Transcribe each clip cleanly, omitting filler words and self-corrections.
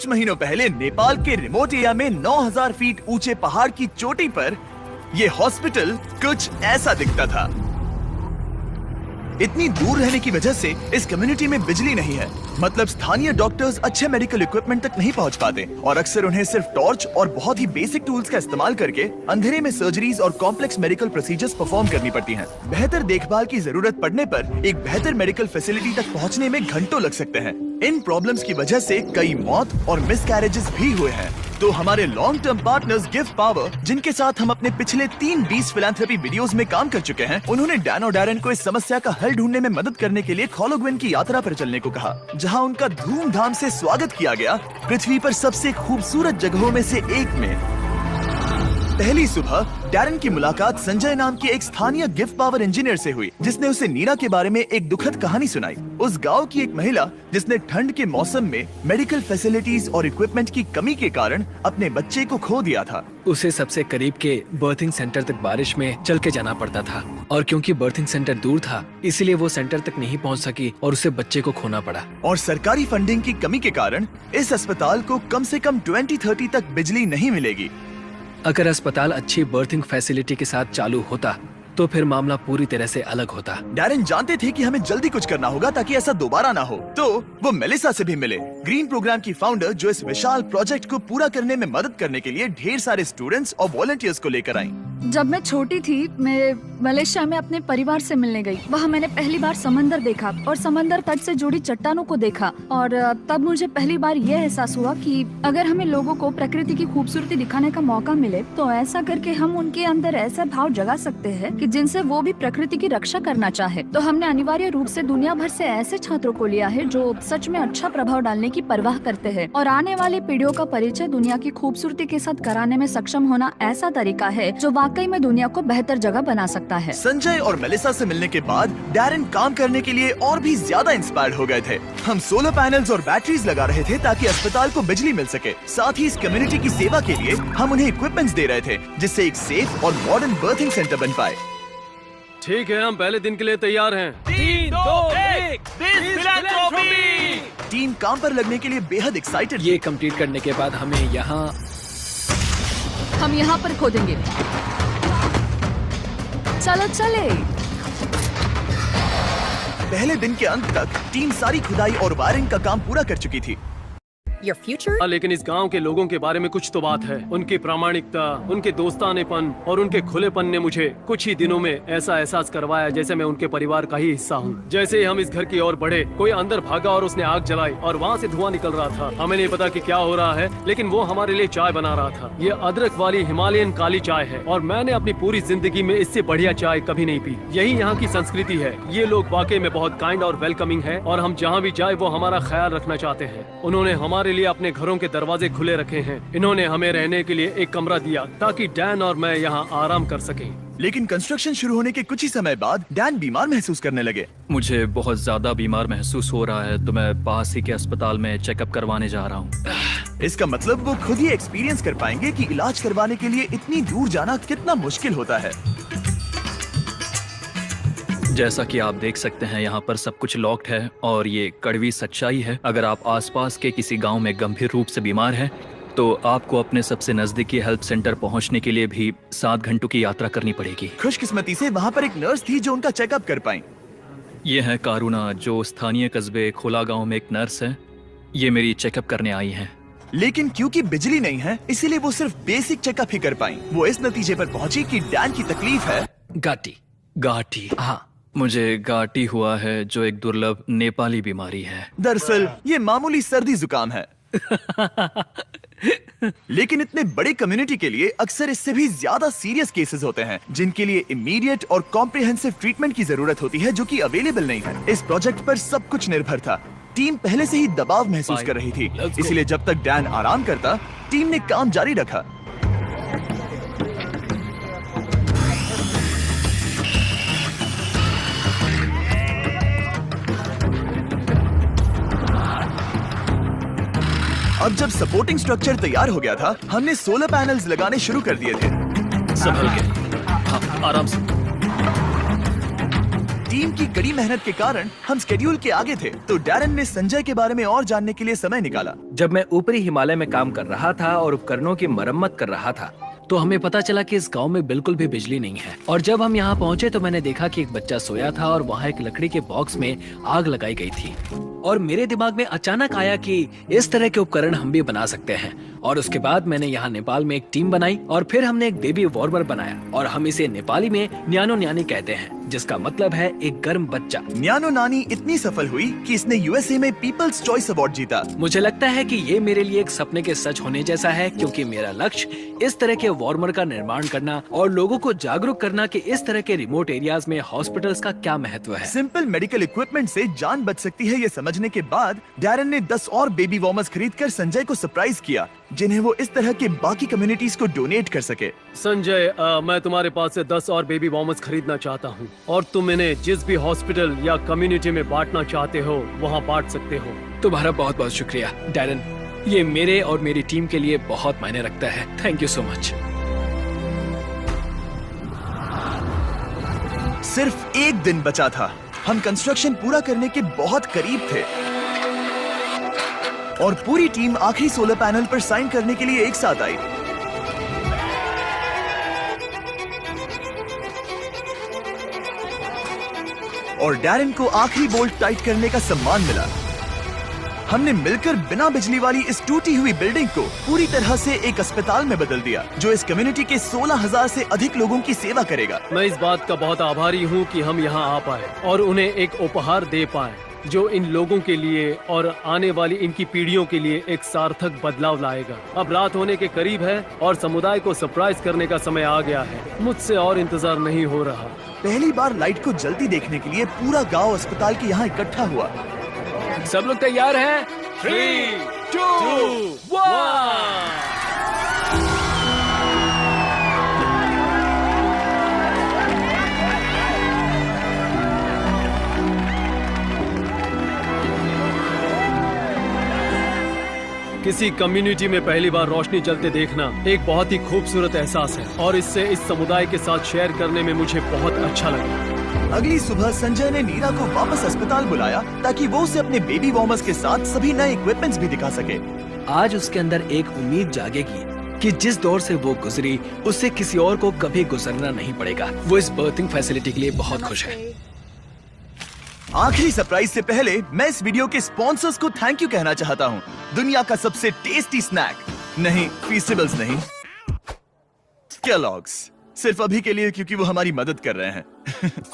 कुछ महीनों पहले नेपाल के रिमोट एरिया में 9000 फीट ऊंचे पहाड़ की चोटी पर ये हॉस्पिटल कुछ ऐसा दिखता था। इतनी दूर रहने की वजह से इस कम्युनिटी में बिजली नहीं है, मतलब स्थानीय डॉक्टर्स अच्छे मेडिकल इक्विपमेंट तक नहीं पहुंच पाते और अक्सर उन्हें सिर्फ टॉर्च और बहुत ही बेसिक टूल्स का इस्तेमाल करके अंधेरे में सर्जरीज और कॉम्प्लेक्स मेडिकल प्रोसीजर्स परफॉर्म करनी पड़ती हैं। बेहतर देखभाल की जरूरत पड़ने पर एक बेहतर मेडिकल फैसिलिटी तक पहुंचने में घंटों लग सकते हैं। इन प्रॉब्लम्स की वजह से कई मौत और मिसकैरेजेस भी हुए हैं। तो हमारे long term partners give power, जिनके साथ हम अपने पिछले 3 बीस फिलैंथ्रोपी वीडियोस में काम कर चुके हैं, उन्होंने डैन और डैरेन को इस समस्या का हल ढूंढने में मदद करने के लिए खोलोग्विन की यात्रा पर चलने को कहा, जहां उनका धूमधाम से स्वागत किया गया पृथ्वी पर सबसे खूबसूरत जगहों में से एक में। पहली सुबह डैरेन की मुलाकात संजय नाम के एक स्थानीय गिफ्ट पावर इंजीनियर से हुई, जिसने उसे नीरा के बारे में एक दुखद कहानी सुनाई। उस गांव की एक महिला जिसने ठंड के मौसम में मेडिकल फैसिलिटीज और इक्विपमेंट की कमी के कारण अपने बच्चे को खो दिया था। उसे सबसे करीब के बर्थिंग सेंटर तक बारिश में चल के जाना पड़ता था और क्योंकि बर्थिंग सेंटर दूर था, इसलिए वो सेंटर तक नहीं पहुंच सकी और उसे बच्चे को खोना पड़ा। और सरकारी फंडिंग की कमी के कारण इस अस्पताल को कम से कम 2030 तक बिजली नहीं मिलेगी। अगर अस्पताल अच्छी बर्थिंग फैसिलिटी के साथ चालू होता तो फिर मामला पूरी तरह से अलग होता। डैरेन जानते थे कि हमें जल्दी कुछ करना होगा ताकि ऐसा दोबारा ना हो, तो वो मेलिसा से भी मिले, ग्रीन प्रोग्राम की फाउंडर, जो इस विशाल प्रोजेक्ट को पूरा करने में मदद करने के लिए ढेर सारे स्टूडेंट्स और वॉलंटियर्स को लेकर आई। जब मैं छोटी थी, मैं मलेशिया में अपने परिवार से मिलने गई। वहाँ मैंने पहली बार समंदर देखा और समंदर तट से जुड़ी चट्टानों को देखा और तब मुझे पहली बार यह एहसास हुआ कि अगर हमें लोगों को प्रकृति की खूबसूरती दिखाने का मौका मिले तो ऐसा करके हम उनके अंदर ऐसा भाव जगा सकते हैं कि जिनसे वो भी प्रकृति की रक्षा करना चाहे। तो हमने अनिवार्य रूप से दुनिया भर से ऐसे छात्रों को लिया है जो सच में अच्छा प्रभाव डालने की परवाह करते हैं और आने वाली पीढ़ियों का परिचय दुनिया की खूबसूरती के साथ कराने में सक्षम होना ऐसा तरीका है जो वाकई में दुनिया को बेहतर जगह बना सकता है। संजय और मेलिसा से मिलने के बाद डैरेन काम करने के लिए और भी ज्यादा इंस्पायर्ड हो गए थे। हम सोलर पैनल्स और बैटरीज लगा रहे थे ताकि अस्पताल को बिजली मिल सके। साथ ही इस कम्युनिटी की सेवा के लिए हम उन्हें इक्विपमेंट्स दे रहे थे, जिससे एक सेफ और मॉडर्न बर्थिंग सेंटर बन पाए। ठीक है, हम पहले दिन के लिए तैयार हैं। 3, 2, 1, फिलैंथ्रोपी। टीम काम पर लगने के लिए बेहद एक्साइटेड। ये कंप्लीट करने के बाद हम यहाँ पर खोदेंगे। चलो चले। पहले दिन के अंत तक टीम सारी खुदाई और वायरिंग का काम पूरा कर चुकी थी। Your future? लेकिन इस गांव के लोगों के बारे में कुछ तो बात है। उनकी प्रामाणिकता, उनके दोस्तानेपन और उनके खुलेपन ने मुझे कुछ ही दिनों में ऐसा एहसास करवाया जैसे मैं उनके परिवार का ही हिस्सा हूँ। जैसे ही हम इस घर की ओर बढ़े, कोई अंदर भागा और उसने आग जलाई और वहाँ से धुआं निकल रहा था। हमें नहीं पता कि क्या हो रहा है, लेकिन वो हमारे लिए चाय बना रहा था। ये अदरक वाली हिमालयन काली चाय है और मैंने अपनी पूरी जिंदगी में इससे बढ़िया चाय कभी नहीं पी। यही यहाँ की संस्कृति है। ये लोग वाकई में बहुत काइंड और वेलकमिंग है और हम जहाँ भी जाए वो हमारा ख्याल रखना चाहते हैं। उन्होंने हमारे लिए अपने घरों के दरवाजे खुले रखे हैं। इन्होंने हमें रहने के लिए एक कमरा दिया ताकि डैन और मैं यहाँ आराम कर सकें। लेकिन कंस्ट्रक्शन शुरू होने के कुछ ही समय बाद डैन बीमार महसूस करने लगे। मुझे बहुत ज्यादा बीमार महसूस हो रहा है, तो मैं पास ही के अस्पताल में चेकअप करवाने जा रहा हूँ। इसका मतलब वो खुद ही एक्सपीरियंस कर पाएंगे कि इलाज करवाने के लिए इतनी दूर जाना कितना मुश्किल होता है। जैसा कि आप देख सकते हैं, यहाँ पर सब कुछ लॉक्ड है और ये कड़वी सच्चाई है। अगर आप आसपास के किसी गांव में गंभीर रूप से बीमार हैं, तो आपको अपने सबसे नजदीकी हेल्प सेंटर पहुंचने के लिए भी 7 घंटों की यात्रा करनी पड़ेगी। खुशकिस्मती से वहाँ पर एक नर्स थी जो उनका चेकअप कर पाई। ये है कारुणा, जो स्थानीय कस्बे खोला गाँव में एक नर्स है। ये मेरी चेकअप करने आई है। लेकिन क्योंकि बिजली नहीं है, इसीलिए वो सिर्फ बेसिक चेकअप ही कर पाई। वो इस नतीजे पर पहुंची कि डैन की तकलीफ है गाटी। हाँ, मुझे गाटी हुआ है, जो एक दुर्लभ नेपाली बीमारी है। दरअसल ये मामूली सर्दी जुकाम है। लेकिन इतने बड़े कम्युनिटी के लिए अक्सर इससे भी ज्यादा सीरियस केसेस होते हैं, जिनके लिए इमीडिएट और कॉम्प्रिहेंसिव ट्रीटमेंट की जरूरत होती है, जो कि अवेलेबल नहीं है। इस प्रोजेक्ट पर सब कुछ निर्भर था। टीम पहले से ही दबाव महसूस कर रही थी, इसलिए जब तक डैन आराम करता, टीम ने काम जारी रखा। अब जब सपोर्टिंग स्ट्रक्चर तैयार हो गया था, हमने सोलर पैनल्स लगाने शुरू कर दिए थे। संभल के, हाँ, आराम से। टीम की कड़ी मेहनत के कारण हम स्केड्यूल के आगे थे, तो डैरन ने संजय के बारे में और जानने के लिए समय निकाला। जब मैं ऊपरी हिमालय में काम कर रहा था और उपकरणों की मरम्मत कर रहा था, तो हमें पता चला कि इस गांव में बिल्कुल भी बिजली नहीं है। और जब हम यहाँ पहुँचे तो मैंने देखा कि एक बच्चा सोया था और वहाँ एक लकड़ी के बॉक्स में आग लगाई गई थी। और मेरे दिमाग में अचानक आया कि इस तरह के उपकरण हम भी बना सकते हैं। और उसके बाद मैंने यहाँ नेपाल में एक टीम बनाई और फिर हमने एक बेबी वार्मर बनाया, और हम इसे नेपाली में न्यानो न्यानी कहते हैं, जिसका मतलब है एक गर्म बच्चा। न्यानो नानी इतनी सफल हुई कि इसने यूएसए में पीपल्स चॉइस अवार्ड जीता। मुझे लगता है कि ये मेरे लिए एक सपने के सच होने जैसा है, क्योंकि मेरा लक्ष्य इस तरह के वार्मर का निर्माण करना और लोगों को जागरूक करना कि इस तरह के रिमोट एरियाज में हॉस्पिटल्स का क्या महत्व है। सिंपल मेडिकल इक्विपमेंट से जान बच सकती है, ये समझने के बाद डैरन ने 10 और बेबी वार्मर्स खरीदकर संजय को सरप्राइज किया, जिन्हें वो इस तरह के बाकी कम्युनिटीज को डोनेट कर सके। संजय, मैं तुम्हारे पास से 10 और बेबी वार्मर्स खरीदना चाहता हूँ, और तुम इन्हें जिस भी हॉस्पिटल या कम्युनिटी में बांटना चाहते हो वहाँ बांट सकते हो। तुम्हारा बहुत बहुत शुक्रिया डैरन, ये मेरे और मेरी टीम के लिए बहुत मायने रखता है। Thank you so much. सिर्फ एक दिन बचा था, हम कंस्ट्रक्शन पूरा करने के बहुत करीब थे और पूरी टीम आखिरी सोलर पैनल पर साइन करने के लिए एक साथ आई। और डैरन को आखिरी बोल्ट टाइट करने का सम्मान मिला। हमने मिलकर बिना बिजली वाली इस टूटी हुई बिल्डिंग को पूरी तरह से एक अस्पताल में बदल दिया, जो इस कम्युनिटी के 16,000 से अधिक लोगों की सेवा करेगा। मैं इस बात का बहुत आभारी हूँ कि हम यहाँ आ पाए और उन्हें एक उपहार दे पाए, जो इन लोगों के लिए और आने वाली इनकी पीढ़ियों के लिए एक सार्थक बदलाव लाएगा। अब रात होने के करीब है और समुदाय को सरप्राइज करने का समय आ गया है। मुझसे और इंतजार नहीं हो रहा। पहली बार लाइट को जल्दी देखने के लिए पूरा गांव अस्पताल के यहाँ इकट्ठा हुआ। सब लोग तैयार हैं? 3, 2, 1। किसी कम्युनिटी में पहली बार रोशनी जलते देखना एक बहुत ही खूबसूरत एहसास है, और इससे इस समुदाय के साथ शेयर करने में मुझे बहुत अच्छा लगा। अगली सुबह संजय ने नीरा को वापस अस्पताल बुलाया ताकि वो उसे अपने बेबी वार्मर्स के साथ सभी नए इक्विपमेंट्स भी दिखा सके। आज उसके अंदर एक उम्मीद जागेगी कि जिस दौर से वो गुजरी, उससे किसी और को कभी गुजरना नहीं पड़ेगा। वो इस बर्थिंग फैसिलिटी के लिए बहुत खुश है। आखिरी सरप्राइज से पहले मैं इस वीडियो के स्पॉन्सर्स को थैंक यू कहना चाहता हूँ। दुनिया का सबसे टेस्टी स्नैक, नहीं फीस्टेबल्स नहीं, केलॉग्स। सिर्फ अभी के लिए, क्योंकि वो हमारी मदद कर रहे हैं।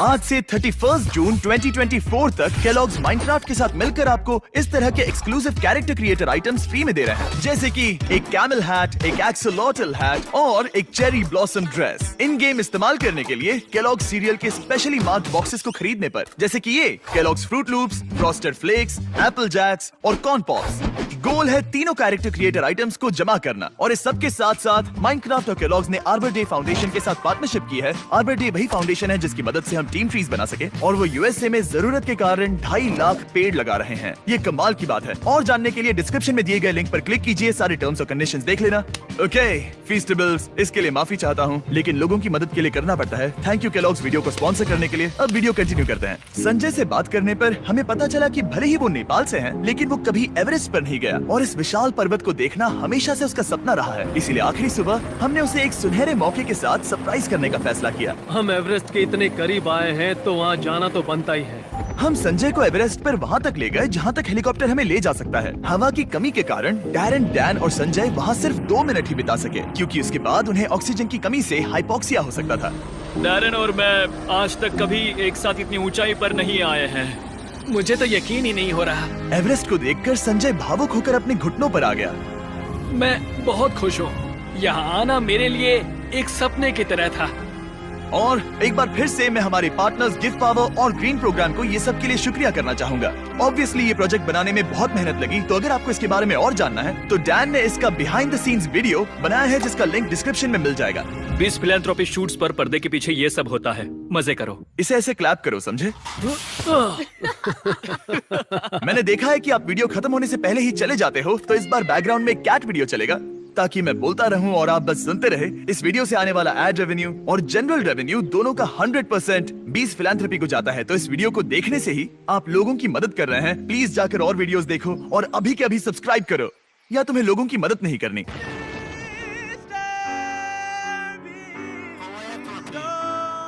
आज से 31 जून 2024 तक केलॉग्स माइनक्राफ्ट के साथ मिलकर आपको इस तरह के exclusive character creator items free में दे रहे हैं, जैसे कि एक कैमल हैट, एक एक्सोलॉटल हैट और एक cherry blossom dress. In game इस्तेमाल करने के लिए केलॉग्स सीरियल के स्पेशली मार्क्ड बॉक्सेस को खरीदने पर, जैसे कि ये Kellogg's Froot Loops, Frosted Flakes, Apple Jacks और कॉर्न पॉप्स। गोल है तीनों कैरेक्टर क्रिएटर आइटम्स को जमा करना, और इस सब के साथ साथ माइनक्राफ्ट और केलॉग्स ने आर्बर डे फाउंडेशन के साथ पार्टनरशिप की है। आर्बर डे वही फाउंडेशन है जिसकी मदद से हम टीम ट्रीज बना सके, और वो यूएसए में जरूरत के कारण 2.5 लाख पेड़ लगा रहे हैं। ये कमाल की बात है। और जानने के लिए डिस्क्रिप्शन में दिए गए लिंक पर क्लिक कीजिए, सारे टर्म्स और कंडीशंस देख लेना। ओके फीस्टेबल्स, इसके लिए माफी चाहता हूँ, लेकिन लोगों की मदद के लिए करना पड़ता है। थैंक यू केलॉग्स वीडियो को स्पॉन्सर करने के लिए। अब वीडियो कंटिन्यू करते हैं। संजय से बात करने पर हमें पता चला कि भले ही वो नेपाल से हैं, लेकिन वो कभी एवरेस्ट पर नहीं गया, और इस विशाल पर्वत को देखना हमेशा से उसका सपना रहा है। इसीलिए आखिरी सुबह हमने उसे एक सुनहरे मौके के साथ सरप्राइज करने का फैसला किया। हम एवरेस्ट के इतने करीब आए हैं तो वहाँ जाना तो बनता ही है। हम संजय को एवरेस्ट पर वहाँ तक ले गए जहाँ तक हेलीकॉप्टर हमें ले जा सकता है। हवा की कमी के कारण डैरन, डैन और संजय वहाँ सिर्फ 2 मिनट ही बिता सके, क्योंकि उसके बाद उन्हें ऑक्सीजन की कमी से हाइपोक्सिया हो सकता था। डैरन और मैं आज तक कभी एक साथ इतनी ऊंचाई पर नहीं आए हैं। मुझे तो यकीन ही नहीं हो रहा। एवरेस्ट को देखकर संजय भावुक होकर अपने घुटनों पर आ गया। मैं बहुत खुश हूँ। यहाँ आना मेरे लिए एक सपने की तरह था। और एक बार फिर से मैं हमारे पार्टनर्स गिव पावर और ग्रीन प्रोग्राम को ये सब के लिए शुक्रिया करना चाहूंगा। ऑब्वियसली ये प्रोजेक्ट बनाने में बहुत मेहनत लगी, तो अगर आपको इसके बारे में और जानना है तो डैन ने इसका बिहाइंड द सीन्स वीडियो बनाया है, जिसका लिंक डिस्क्रिप्शन में मिल जाएगा। 20 फिलैंथ्रोपी शूट्स पर पर्दे के पीछे ये सब होता है। मजे करो। इसे ऐसे क्लैप करो, समझे? मैंने देखा है कि आप वीडियो खत्म होने से पहले ही चले जाते हो, तो इस बार बैकग्राउंड में कैट वीडियो चलेगा। ताकि मैं बोलता रहूं और आप बस सुनते रहे। इस वीडियो से आने वाला एड रेवेन्यू और जनरल रेवेन्यू दोनों का 100% बीस फिलैंथ्रोपी को जाता है। तो इस वीडियो को देखने से ही आप लोगों की मदद कर रहे हैं। प्लीज जाकर और वीडियोस देखो और अभी के अभी सब्सक्राइब करो, या तुम्हें लोगों की मदद नहीं करनी।